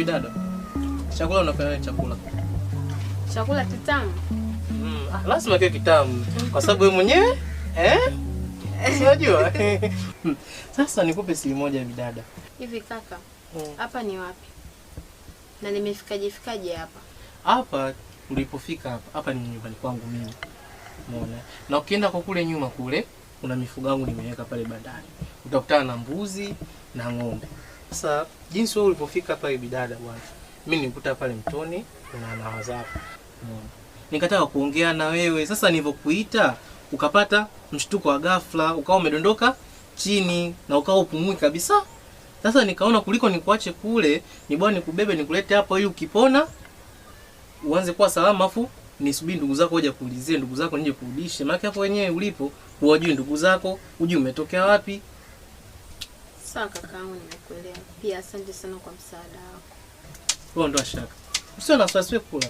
bidada. Chakula unapenda chakula? Chakula kitamu. Lazima kiwe kitamu kwa sababu wewe mwenyewe unajua. Sasa nikupe siri moja bidada. Hivi kaka, hapa ni wapi? Na nimefikaje hapa? Hapa ulipofika hapa ni nyumbani kwangu mimi. Umeona? Na ukienda kwa kule nyuma kule kuna mifugo yangu nimeweka pale bandani. Utakutana na mbuzi na ng'ombe. Sasa jinsi wewe ulipofika hapa bidada bwana. Mimi nilikuta pale mtoni kuna nawa zako. Umeona? Nikataka kuongea na wewe. Sasa nilivyokuita ukapata mshtuko wa ghafla, ukawa umedondoka chini na ukawa upumui kabisa. Sasa nikaona kuliko nikuache kule, ni bwana nikubebe nikulete hapa ili ukipona uanze kuwa salama afu nisubiri ndugu zako waje kuulizie ndugu zako nije kurudishe. Maana hapo wenyewe ulipo huwajui ndugu zako, hujui umetokea wapi. Sawa kakaangu, nimekuelewa. Pia asante sana kwa msaada wako. Wewe ndo ashaka. Usio na wasiwasi kula.